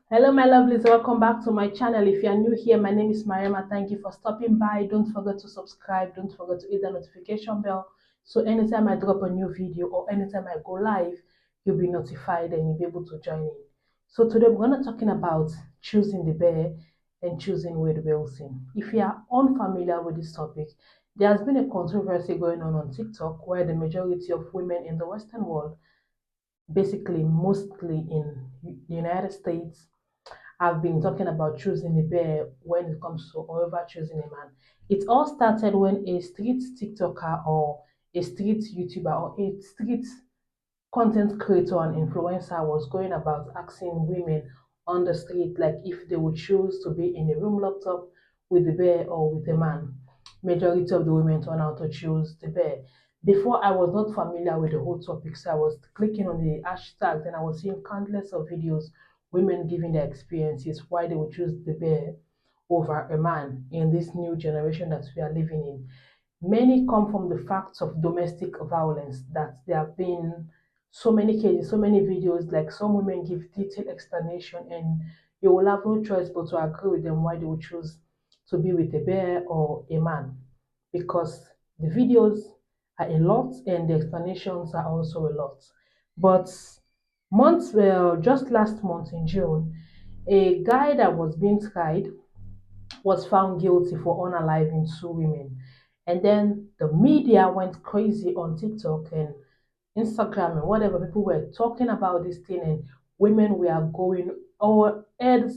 Hello, my lovelies. Welcome back to my channel. If you are new here, my name is Mariama. Thank you for stopping by. Don't forget to subscribe. Don't forget to hit the notification bell. So anytime I drop a new video or anytime I go live, you'll be notified and you'll be able to join in. So today we're going to talking about choosing the bear and choosing Wade Wilson. If you are unfamiliar with this topic, there has been a controversy going on TikTok where the majority of women in the Western world, basically mostly in the United States, I've been talking about choosing a bear when it comes to over choosing a man. It all started when a street TikToker or a street YouTuber or a street content creator and influencer was going about asking women on the street like if they would choose to be in a room locked up with the bear or with a man. Majority of the women turned out to choose the bear. Before I was not familiar with the whole topic, so I was clicking on the hashtag, and I was seeing countless of videos, women giving their experiences why they would choose the bear over a man in this new generation that we are living in. Many come from the facts of domestic violence that there have been so many cases, so many videos, like some women give detailed explanation, and you will have no choice but to agree with them why they would choose to be with a bear or a man, because the videos are a lot and the explanations are also a lot. But just last month in June, a guy that was being tried was found guilty for unaliving two women. And then the media went crazy on TikTok and Instagram and whatever. People were talking about this thing, and women were going over heads,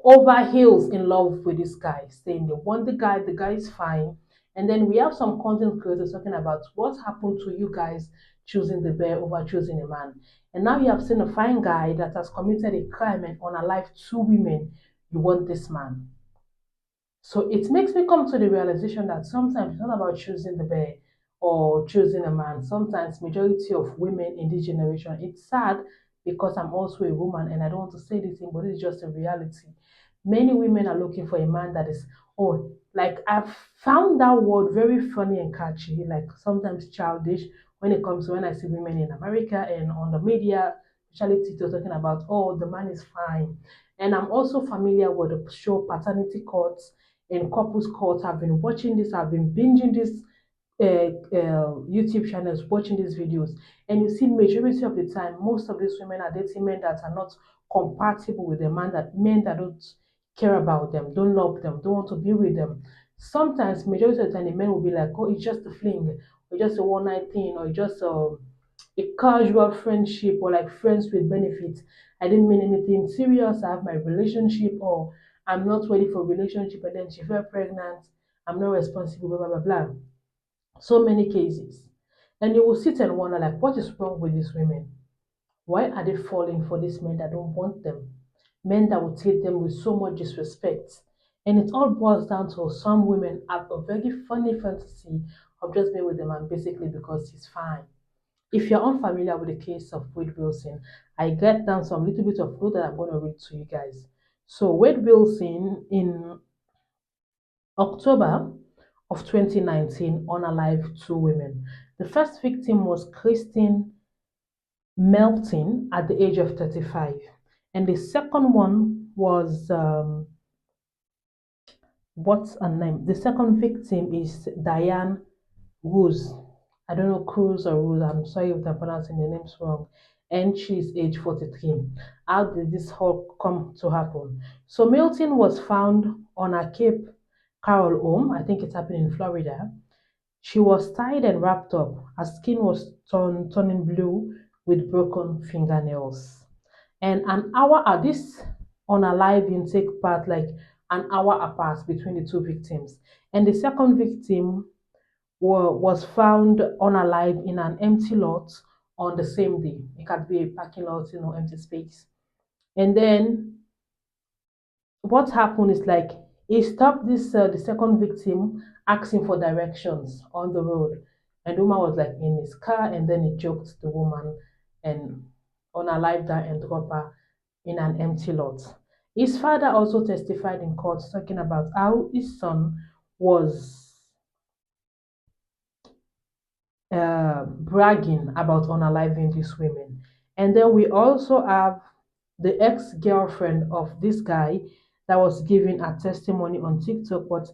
over heels in love with this guy, saying they want the guy is fine. And then we have some content creators talking about what happened to you guys choosing the bear over choosing a man. And now you have seen a fine guy that has committed a crime and unalived two women. You want this man. So it makes me come to the realization that sometimes it's not about choosing the bear or choosing a man. Sometimes majority of women in this generation, it's sad because I'm also a woman and I don't want to say anything, but it's just a reality. Many women are looking for a man that is, oh, like I've found that word very funny and catchy, like sometimes childish when it comes to when I see women in America and on the media, especially TikTok talking about, oh, the man is fine. And I'm also familiar with the show Paternity Courts in couples court. I've been watching this, I've been binging this YouTube channels, watching these videos, and you see, majority of the time, most of these women are dating men that are not compatible with the man, that men that don't care about them, don't love them, don't want to be with them. Sometimes, majority of the time, the men will be like, "Oh, it's just a fling, or just a one night thing, or just a casual friendship, or like friends with benefits. I didn't mean anything serious. I have my relationship, or I'm not ready for a relationship, and then she fell pregnant. I'm not responsible, blah, blah, blah, blah." So many cases. And you will sit and wonder, like, what is wrong with these women? Why are they falling for these men that don't want them? Men that will treat them with so much disrespect. And it all boils down to some women have a very funny fantasy of just being with a man basically because he's fine. If you're unfamiliar with the case of Wade Wilson, I get down some little bit of note that I'm going to read to you guys. So Wade Wilson in October of 2019 unalived two women. The first victim was Christine Melton at the age of 35, and the second one was what's her name? The second victim is Diane Rose. I don't know Cruz or Rose. I'm sorry if I'm pronouncing the names wrong. And she's age 43. How did this whole come to happen? So Milton was found on a Cape Carol home. I think it's happening in Florida. She was tied and wrapped up. Her skin was turning blue with broken fingernails. And an hour at this on a live intake part, like an hour apart between the two victims. And the second victim was found unalive in an empty lot on the same day. It could be a parking lot, empty space. And then what happened is like he stopped this the second victim asking for directions on the road, and the woman was like in his car, and then he choked the woman and unalived her and dropped her in an empty lot. His father also testified in court talking about how his son was bragging about unaliving these women. And then we also have the ex-girlfriend of this guy that was giving a testimony on TikTok, but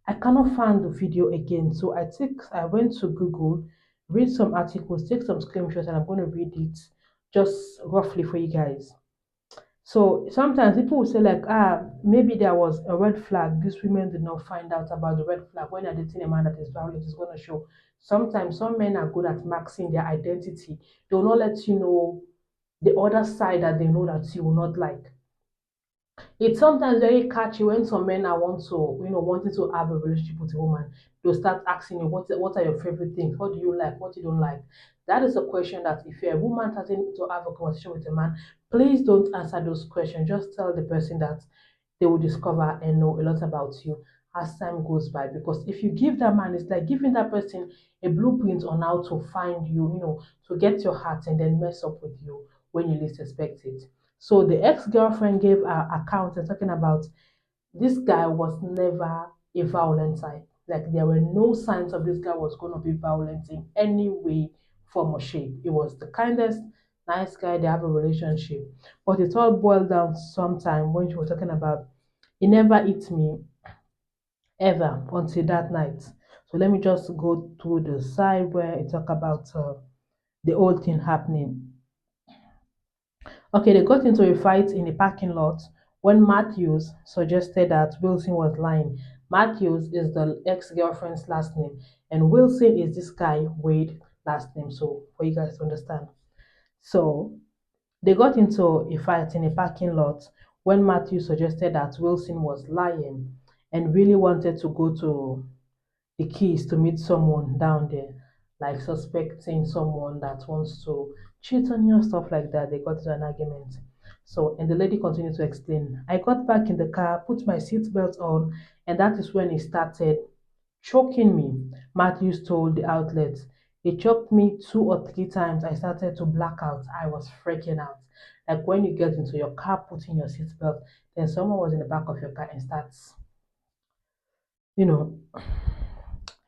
I cannot find the video again. So I went to Google, read some articles, take some screenshots, and I'm going to read it just roughly for you guys. So sometimes people will say like, maybe there was a red flag. These women did not find out about the red flag when they're dating a man that is violent. Is going to show. Sometimes some men are good at maxing their identity. They will not let you know the other side that they know that you will not like. It's sometimes very catchy when some men are wanting to have a relationship with a woman. They'll start asking you what are your favorite things? What do you like? What you don't like? That is a question that if you're a woman starting to have a conversation with a man, please don't answer those questions. Just tell the person that they will discover and know a lot about you as time goes by. Because if you give that man, it's like giving that person a blueprint on how to find you, to get your heart and then mess up with you when you least expect it. So the ex-girlfriend gave her account and talking about this guy was never a violent type. Like there were no signs of this guy was going to be violent in any way, form, or shape. He was the kindest, nice guy. They have a relationship, but it all boiled down sometime when she was talking about he never hit me ever until that night. So let me just go through the side where it talk about the whole thing happening. Okay, they got into a fight in a parking lot when Matthews suggested that Wilson was lying. Matthews is the ex-girlfriend's last name, and Wilson is this guy Wade last name. So for you guys to understand. So they got into a fight in a parking lot when Matthews suggested that Wilson was lying and really wanted to go to the keys to meet someone down there, like suspecting someone that wants to cheat on you, stuff like that. They got into an argument. So, and the lady continued to explain, I got back in the car, put my seatbelt on, and that is when he started choking me. Matthews told the outlet. He choked me 2 or 3 times. I started to black out. I was freaking out. Like when you get into your car, putting your seatbelt, then someone was in the back of your car and starts, you know,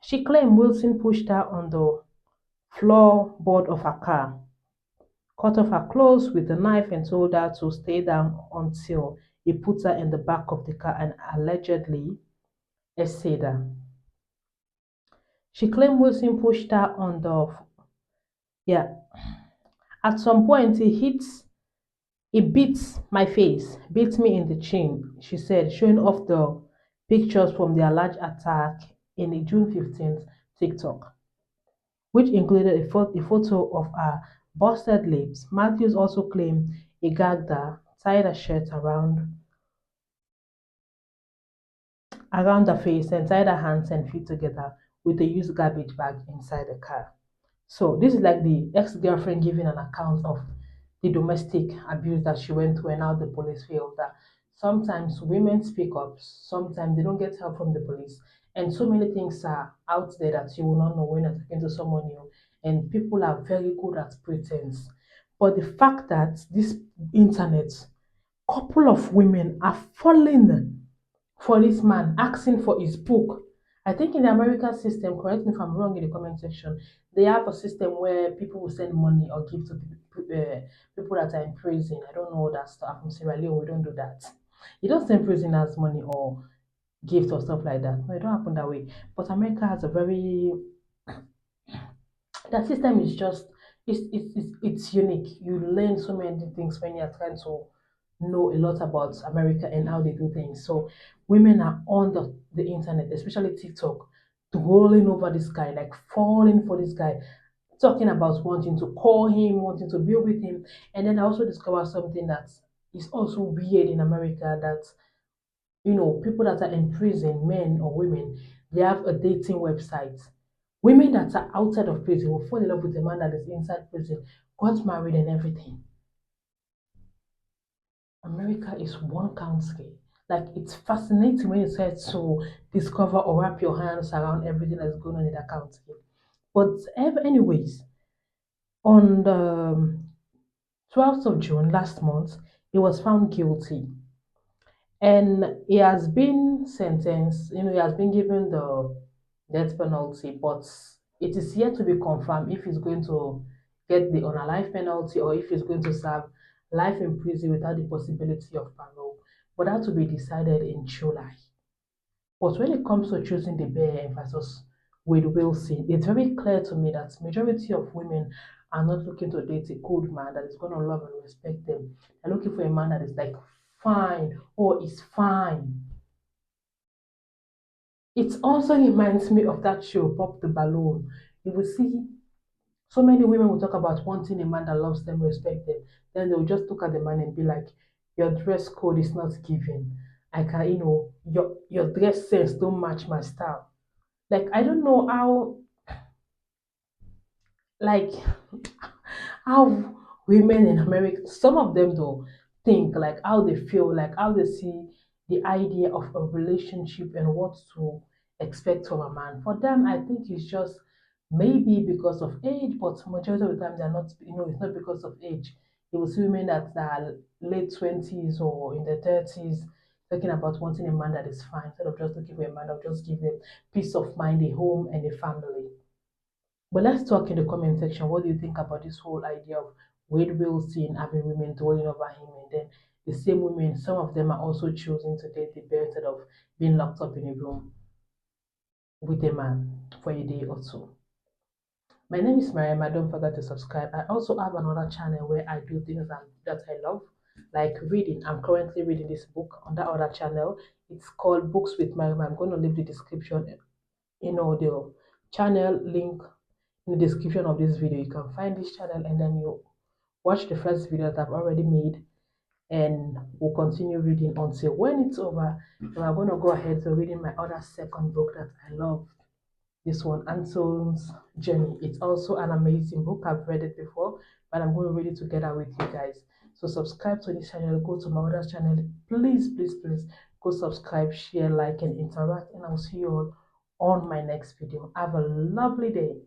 she claimed Wilson pushed her on the floorboard of her car, cut off her clothes with a knife, and told her to stay down until he put her in the back of the car and allegedly essayed her. She claimed Wilson pushed her on the, yeah. At some point, he beat my face, beat me in the chin, she said, showing off the pictures from the alleged attack in a June 15th TikTok, which included a photo of her busted lips. Matthews also claimed he gagged her, tied a shirt around her face, and tied her hands and feet together with a used garbage bag inside the car. So this is like the ex-girlfriend giving an account of the domestic abuse that she went through and how the police failed her. Sometimes women speak up, sometimes they don't get help from the police. And so many things are out there that you will not know when you're talking to someone new. And people are very good at pretense. But the fact that this internet, couple of women are falling for this man, asking for his book. I think in the American system, correct me if I'm wrong in the comment section, they have a system where people will send money or give to people that are in prison. I don't know that stuff. From Sierra Leone, we don't do that. You don't send prisoners money or gift or stuff like that. No, it don't happen that way. But America has a very that system is just it's unique. You learn so many things when you're trying to know a lot about America and how they do things. So women are on the internet, especially TikTok, rolling over this guy, like falling for this guy, talking about wanting to call him, wanting to be with him. And then I also discovered something that is also weird in America that people that are in prison, men or women, they have a dating website. Women that are outside of prison will fall in love with a man that is inside prison, got married and everything. America is one country. Like it's fascinating when you try to discover or wrap your hands around everything that's going on in that country. But anyways, on the 12th of June last month, he was found guilty and he has been sentenced, he has been given the death penalty, but it is yet to be confirmed if he's going to get the on a life penalty or if he's going to serve life in prison without the possibility of parole, but that to be decided in July. But when it comes to choosing the bear versus Wade Wilson, it's very clear to me that majority of women are not looking to date a good man that is going to love and respect them. They're looking for a man that is like fine or is fine. It also reminds me of that show, Pop the Balloon. You will see so many women will talk about wanting a man that loves them, respect them. Then they'll just look at the man and be like, your dress code is not giving. I can, your dress sense don't match my style. Like I don't know how like how women in America, some of them though, think like how they feel, like how they see the idea of a relationship and what to expect from a man. For them, I think it's just maybe because of age, but majority of the time they're not, it's not because of age. You will see women that are late 20s or in their 30s talking about wanting a man that is fine instead of just looking for a man that will just give them peace of mind, a home, and a family. But let's talk in the comment section. What do you think about this whole idea of Wade Wilson having women dwelling over him, and then the same women, some of them are also choosing to date the bear instead of being locked up in a room with a man for a day or two. My name is Mariama. Don't forget to subscribe. I also have another channel where I do things that I love, like reading. I'm currently reading this book on that other channel. It's called Books with Mariama. I'm going to leave the description, the channel link in the description of this video. You can find this channel and then you watch the first video that I've already made, and we'll continue reading until when it's over. And I'm going to go ahead to reading my other second book that I love. This one, Anselm's Journey. It's also an amazing book. I've read it before, but I'm going to read it together with you guys. So subscribe to this channel, go to my other channel. Please, please, please go subscribe, share, like, and interact. And I'll see you all on my next video. Have a lovely day.